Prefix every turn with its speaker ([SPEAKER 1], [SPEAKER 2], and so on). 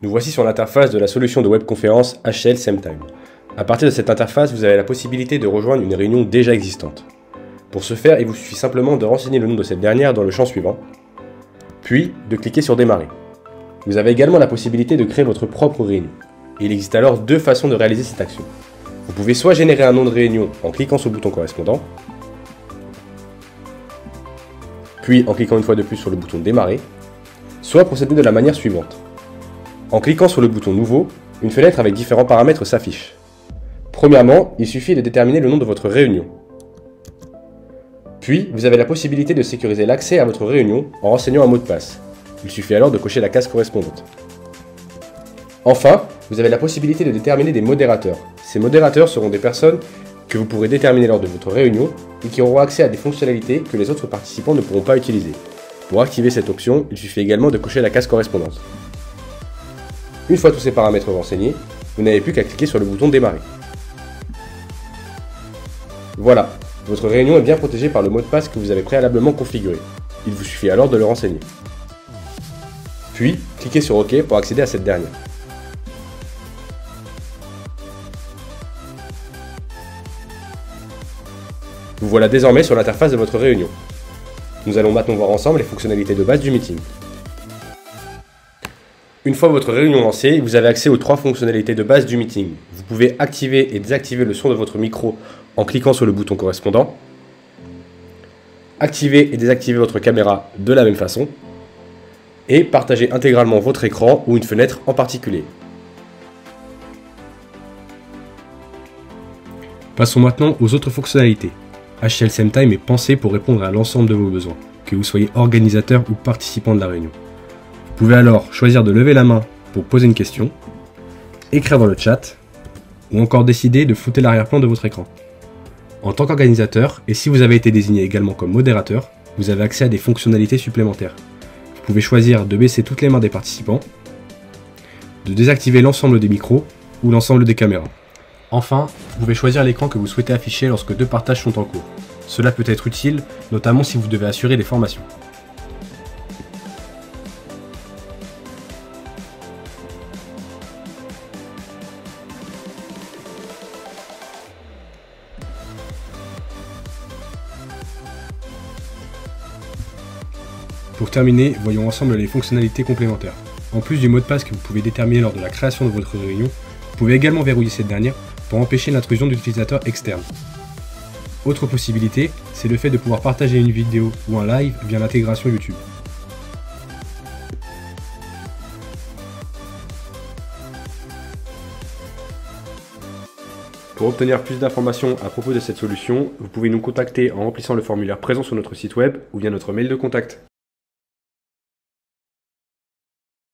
[SPEAKER 1] Nous voici sur l'interface de la solution de webconférence HL SameTime. À partir de cette interface, vous avez la possibilité de rejoindre une réunion déjà existante. Pour ce faire, il vous suffit simplement de renseigner le nom de cette dernière dans le champ suivant, puis de cliquer sur Démarrer. Vous avez également la possibilité de créer votre propre réunion. Et il existe alors deux façons de réaliser cette action. Vous pouvez soit générer un nom de réunion en cliquant sur le bouton correspondant, puis en cliquant une fois de plus sur le bouton Démarrer, soit procéder de la manière suivante. En cliquant sur le bouton Nouveau, une fenêtre avec différents paramètres s'affiche. Premièrement, il suffit de déterminer le nom de votre réunion. Puis, vous avez la possibilité de sécuriser l'accès à votre réunion en renseignant un mot de passe. Il suffit alors de cocher la case correspondante. Enfin, vous avez la possibilité de déterminer des modérateurs. Ces modérateurs seront des personnes que vous pourrez déterminer lors de votre réunion et qui auront accès à des fonctionnalités que les autres participants ne pourront pas utiliser. Pour activer cette option, il suffit également de cocher la case correspondante. Une fois tous ces paramètres renseignés, vous n'avez plus qu'à cliquer sur le bouton Démarrer. Voilà, votre réunion est bien protégée par le mot de passe que vous avez préalablement configuré. Il vous suffit alors de le renseigner. Puis, cliquez sur OK pour accéder à cette dernière. Vous voilà désormais sur l'interface de votre réunion. Nous allons maintenant voir ensemble les fonctionnalités de base du meeting. Une fois votre réunion lancée, vous avez accès aux trois fonctionnalités de base du meeting. Vous pouvez activer et désactiver le son de votre micro en cliquant sur le bouton correspondant, activer et désactiver votre caméra de la même façon, et partager intégralement votre écran ou une fenêtre en particulier. Passons maintenant aux autres fonctionnalités. HL SameTime est pensé pour répondre à l'ensemble de vos besoins, que vous soyez organisateur ou participant de la réunion. Vous pouvez alors choisir de lever la main pour poser une question, écrire dans le chat, ou encore décider de flouter l'arrière-plan de votre écran. En tant qu'organisateur, et si vous avez été désigné également comme modérateur, vous avez accès à des fonctionnalités supplémentaires. Vous pouvez choisir de baisser toutes les mains des participants, de désactiver l'ensemble des micros ou l'ensemble des caméras. Enfin, vous pouvez choisir l'écran que vous souhaitez afficher lorsque deux partages sont en cours. Cela peut être utile, notamment si vous devez assurer des formations. Pour terminer, voyons ensemble les fonctionnalités complémentaires. En plus du mot de passe que vous pouvez déterminer lors de la création de votre réunion, vous pouvez également verrouiller cette dernière pour empêcher l'intrusion d'utilisateurs externes. Autre possibilité, c'est le fait de pouvoir partager une vidéo ou un live via l'intégration YouTube. Pour obtenir plus d'informations à propos de cette solution, vous pouvez nous contacter en remplissant le formulaire présent sur notre site web ou via notre mail de contact.